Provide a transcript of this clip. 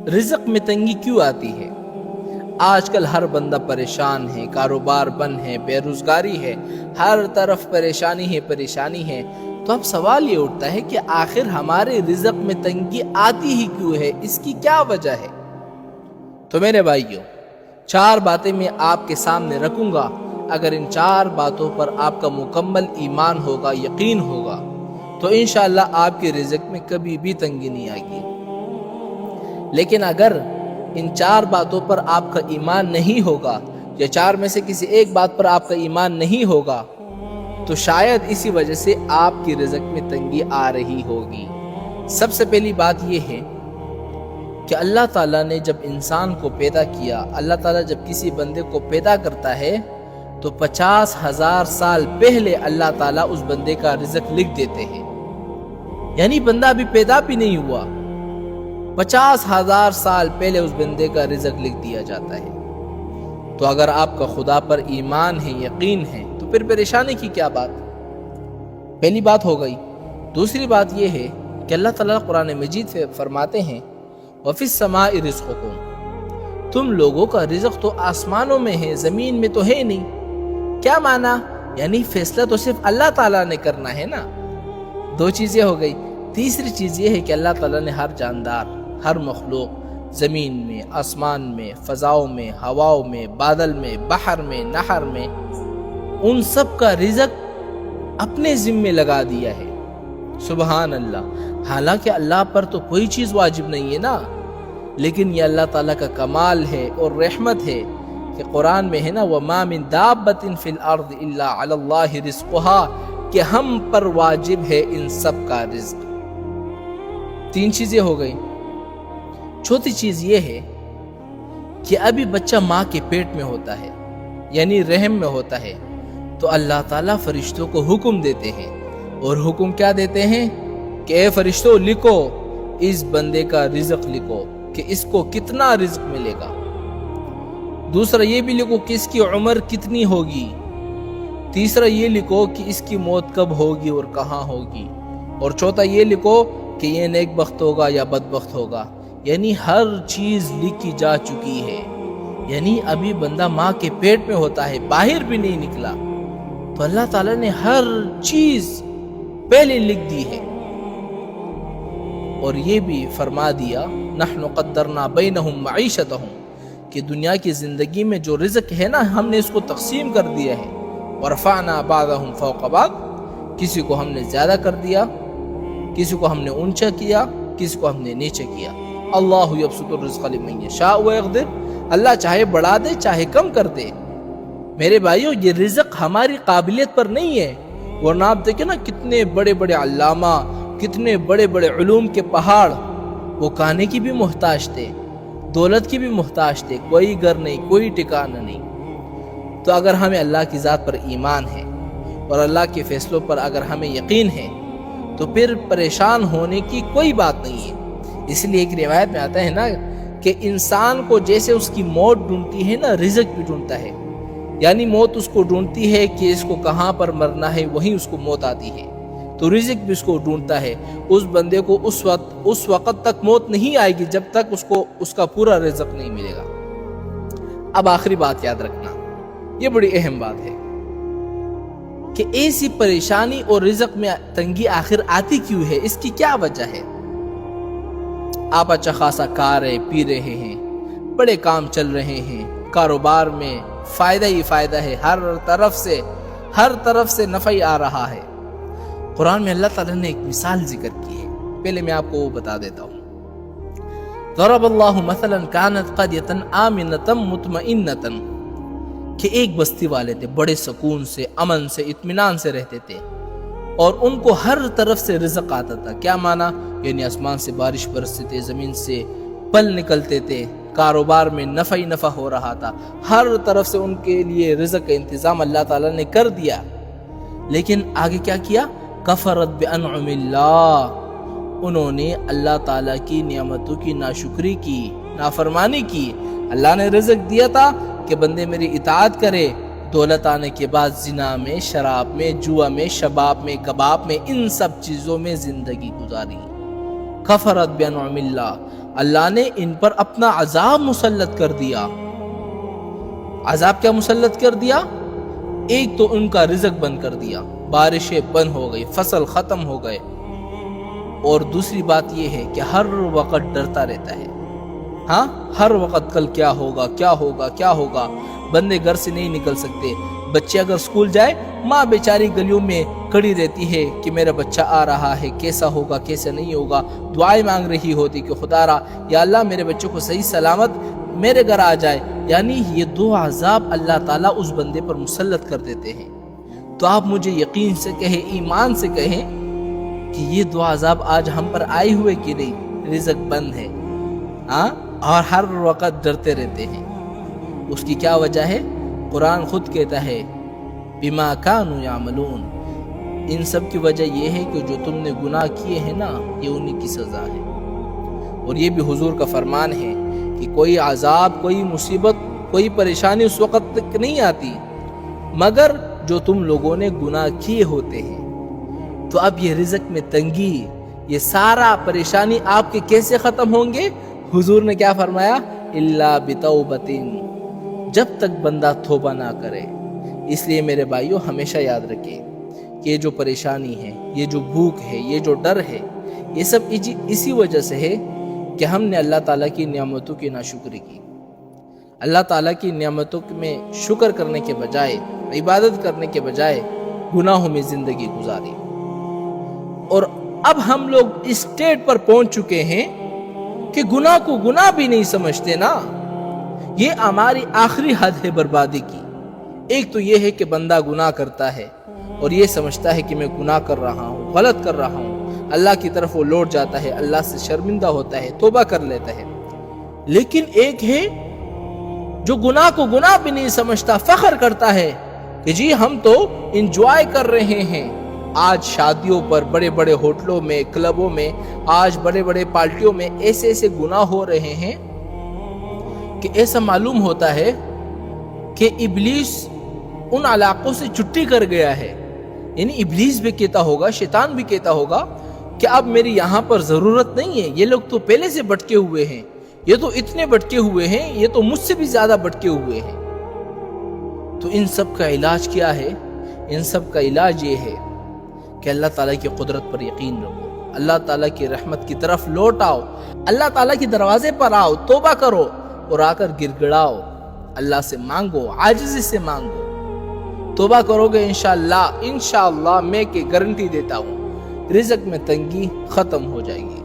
رزق میں تنگی کیوں آتی ہے؟ آج کل ہر بندہ پریشان ہے، کاروبار بند ہے، بے روزگاری ہے، ہر طرف پریشانی ہے۔ تو اب سوال یہ اٹھتا ہے کہ آخر ہمارے رزق میں تنگی آتی ہی کیوں ہے؟ اس کی کیا وجہ ہے؟ تو میرے بھائیوں، 4 باتیں میں آپ کے سامنے رکھوں گا۔ اگر ان 4 باتوں پر آپ کا مکمل ایمان ہوگا، یقین ہوگا، تو انشاءاللہ آپ کے رزق میں کبھی بھی تنگی نہیں آئے گی۔ لیکن اگر ان 4 باتوں پر آپ کا ایمان نہیں ہوگا، یا 4 میں سے کسی ایک بات پر آپ کا ایمان نہیں ہوگا، تو شاید اسی وجہ سے آپ کی رزق میں تنگی آ رہی ہوگی۔ سب سے پہلی بات یہ ہے کہ اللہ تعالیٰ نے جب انسان کو پیدا کیا، اللہ تعالیٰ جب کسی بندے کو پیدا کرتا ہے تو 50,000 سال پہلے اللہ تعالیٰ اس بندے کا رزق لکھ دیتے ہیں۔ یعنی بندہ ابھی پیدا بھی نہیں ہوا، 50,000 سال پہلے اس بندے کا رزق لکھ دیا جاتا ہے۔ تو اگر آپ کا خدا پر ایمان ہے، یقین ہے، تو پھر پریشانی کی کیا بات؟ پہلی بات ہو گئی۔ دوسری بات یہ ہے کہ اللہ تعالیٰ قرآن مجید سے فرماتے ہیں وَفِي السَّمَاءِ رِزْقُكُمْ، تم لوگوں کا رزق تو آسمانوں میں ہے، زمین میں تو ہے نہیں۔ کیا معنی؟ یعنی فیصلہ تو صرف اللہ تعالیٰ نے کرنا ہے نا۔ 2 چیزیں ہو گئی۔ تیسری چیز یہ ہے کہ اللہ تعالیٰ نے ہر جاندار، ہر مخلوق، زمین میں، آسمان میں، فضاؤں میں، ہواؤں میں، بادل میں، بحر میں، نہر میں، ان سب کا رزق اپنے ذمے لگا دیا ہے۔ سبحان اللہ۔ حالانکہ اللہ پر تو کوئی چیز واجب نہیں ہے نا، لیکن یہ اللہ تعالیٰ کا کمال ہے اور رحمت ہے کہ قرآن میں ہے نا وَمَا مِن دَابَّةٍ فِي الْأَرْضِ إِلَّا عَلَى اللَّهِ رِزْقُهَا، کہ ہم پر واجب ہے ان سب کا رزق۔ 3 چیزیں ہو گئی۔ چوتھی چیز یہ ہے کہ ابھی بچہ ماں کے پیٹ میں ہوتا ہے، یعنی رحم میں ہوتا ہے، تو اللہ تعالیٰ فرشتوں کو حکم دیتے ہیں، اور حکم کیا دیتے ہیں کہ اے فرشتوں لکھو، اس بندے کا رزق لکھو کہ اس کو کتنا رزق ملے گا۔ دوسرا یہ بھی لکھو کہ اس کی عمر کتنی ہوگی۔ تیسرا یہ لکھو کہ اس کی موت کب ہوگی اور کہاں ہوگی۔ اور چوتھا یہ لکھو کہ یہ نیک بخت ہوگا یا بدبخت ہوگا۔ یعنی ہر چیز لکھی جا چکی ہے۔ یعنی ابھی بندہ ماں کے پیٹ میں ہوتا ہے، باہر بھی نہیں نکلا، تو اللہ تعالیٰ نے ہر چیز پہلے لکھ دی ہے۔ اور یہ بھی فرما دیا نحن قدرنا بینہم معیشتہم، کہ دنیا کی زندگی میں جو رزق ہے نا، ہم نے اس کو تقسیم کر دیا ہے۔ ورفعنا بعضہم فوق بعض، کسی کو ہم نے زیادہ کر دیا، کسی کو ہم نے اونچا کیا، کسی کو ہم نے نیچے کیا۔ اللہ یبسط الرزق لمن یشاء ویقدر، اللہ چاہے بڑھا دے چاہے کم کر دے۔ میرے بھائیو، یہ رزق ہماری قابلیت پر نہیں ہے، ورنہ آپ دیکھیں نا کتنے بڑے بڑے علامہ، کتنے بڑے بڑے علوم کے پہاڑ، وہ کھانے کی بھی محتاج تھے، دولت کی بھی محتاج تھے، کوئی گھر نہیں، کوئی ٹھکانہ نہیں۔ تو اگر ہمیں اللہ کی ذات پر ایمان ہے اور اللہ کے فیصلوں پر اگر ہمیں یقین ہے، تو پھر پریشان ہونے کی کوئی بات نہیں ہے۔ اس لیے ایک روایت میں آتا ہے نا کہ انسان کو جیسے اس کی موت ڈھونڈتی ہے نا، رزق بھی ڈھونڈتا ہے۔ یعنی موت اس کو ڈھونڈتی ہے کہ اس کو کہاں پر مرنا ہے، وہیں اس کو موت آتی ہے، تو رزق بھی اس کو ڈھونڈتا ہے۔ اس بندے کو اس وقت تک موت نہیں آئے گی جب تک اس کو اس کا پورا رزق نہیں ملے گا۔ اب آخری بات یاد رکھنا، یہ بڑی اہم بات ہے کہ ایسی پریشانی اور رزق میں تنگی آخر آتی کیوں ہے، اس کی کیا وجہ ہے؟ آپ اچھا خاصا کھا رہے پی رہے ہیں، بڑے کام چل رہے ہیں، کاروبار میں فائدہ ہی فائدہ ہے، ہر طرف سے نفع ہی آ رہا ہے۔ قرآن میں اللہ تعالیٰ نے ایک مثال ذکر کی ہے، پہلے میں آپ کو وہ بتا دیتا ہوں۔ ضرب اللہ مثلا كانت قرية آمنة مطمئنة، کہ ایک بستی والے تھے، بڑے سکون سے، امن سے، اطمینان سے رہتے تھے، اور ان کو ہر طرف سے رزق آتا تھا۔ کیا معنی؟ یعنی آسمان سے بارش برستے تھے، زمین سے پھل نکلتے تھے، کاروبار میں نفع ہی نفع ہو رہا تھا، ہر طرف سے ان کے لیے رزق کا انتظام اللہ تعالیٰ نے کر دیا۔ لیکن آگے کیا کیا؟ کفرت بانعم اللہ، انہوں نے اللہ تعالیٰ کی نعمتوں کی ناشکری کی، نافرمانی کی۔ اللہ نے رزق دیا تھا کہ بندے میری اطاعت کرے، دولت آنے کے بعد زنا میں، شراب میں، جوا میں، شباب میں، کباب میں، ان سب چیزوں میں زندگی گزاری۔ کفرت بانعم اللہ، اللہ نے ان پر اپنا عذاب مسلط کر دیا۔ عذاب کیا مسلط کر دیا؟ ایک تو ان کا رزق بند کر دیا، بارشیں بند ہو گئی، فصل ختم ہو گئے، اور دوسری بات یہ ہے کہ ہر وقت ڈرتا رہتا ہے، ہاں ہر وقت کل کیا ہوگا کیا ہوگا کیا ہوگا۔ بندے گھر سے نہیں نکل سکتے، بچے اگر سکول جائے ماں بیچاری گلیوں میں کھڑی رہتی ہے کہ میرا بچہ آ رہا ہے، کیسا ہوگا کیسا نہیں ہوگا، دعائیں مانگ رہی ہوتی کہ خدا را یا اللہ میرے بچوں کو صحیح سلامت میرے گھر آ جائے۔ یعنی یہ دو عذاب اللہ تعالیٰ اس بندے پر مسلط کر دیتے ہیں۔ تو آپ مجھے یقین سے کہیں، ایمان سے کہیں کہ یہ دو عذاب آج ہم پر آئے ہوئے کہ نہیں؟ رزق بند ہے، ہاں، اور ہر وقت ڈرتے رہتے ہیں۔ اس کی کیا وجہ ہے؟ قرآن خود کہتا ہے بما کانوا یعملون، ان سب کی وجہ یہ ہے کہ جو تم نے گناہ کیے ہیں نا، یہ انہی کی سزا ہے۔ اور یہ بھی حضور کا فرمان ہے کہ کوئی عذاب، کوئی مصیبت، کوئی پریشانی اس وقت تک نہیں آتی مگر جو تم لوگوں نے گناہ کیے ہوتے ہیں۔ تو اب یہ رزق میں تنگی، یہ سارا پریشانی آپ کے کیسے ختم ہوں گے؟ حضور نے کیا فرمایا؟ الا بتوبۃ، جب تک بندہ توبہ نہ کرے۔ اس لیے میرے بھائیوں ہمیشہ یاد رکھیں کہ یہ جو پریشانی ہے، یہ جو بھوک ہے، یہ جو ڈر ہے، یہ سب اسی وجہ سے ہے کہ ہم نے اللہ تعالیٰ کی نعمتوں کی ناشکری کی۔ اللہ تعالیٰ کی نعمتوں میں شکر کرنے کے بجائے، عبادت کرنے کے بجائے گناہوں میں زندگی گزاری۔ اور اب ہم لوگ اس اسٹیٹ پر پہنچ چکے ہیں کہ گناہ کو گناہ بھی نہیں سمجھتے نا۔ یہ ہماری آخری حد ہے بربادی کی۔ ایک تو یہ ہے کہ بندہ گناہ کرتا ہے اور یہ سمجھتا ہے کہ میں گناہ کر رہا ہوں، غلط کر رہا ہوں، اللہ کی طرف وہ لوٹ جاتا ہے، اللہ سے شرمندہ ہوتا ہے، توبہ کر لیتا ہے۔ لیکن ایک ہے جو گناہ کو گناہ بھی نہیں سمجھتا، فخر کرتا ہے کہ جی ہم تو انجوائے کر رہے ہیں۔ آج شادیوں پر، بڑے بڑے ہوٹلوں میں، کلبوں میں، آج بڑے بڑے پارٹیوں میں ایسے ایسے گناہ ہو رہے ہیں کہ ایسا معلوم ہوتا ہے کہ ابلیس ان علاقوں سے چھٹی کر گیا ہے۔ یعنی ابلیس بھی کہتا ہوگا، شیطان بھی کہتا ہوگا کہ اب میری یہاں پر ضرورت نہیں ہے، یہ لوگ تو پہلے سے بھٹکے ہوئے ہیں، یہ تو اتنے بھٹکے ہوئے ہیں، یہ تو مجھ سے بھی زیادہ بھٹکے ہوئے ہیں۔ تو ان سب کا علاج کیا ہے؟ ان سب کا علاج یہ ہے کہ اللہ تعالیٰ کی قدرت پر یقین رکھو، اللہ تعالیٰ کی رحمت کی طرف لوٹ آؤ، اللہ تعالیٰ کے دروازے پر آؤ، توبہ کرو اور آ کر گر گڑاؤ، اللہ سے مانگو، عاجزی سے مانگو۔ توبہ کرو گے انشاءاللہ میں کہ گارنٹی دیتا ہوں رزق میں تنگی ختم ہو جائے گی۔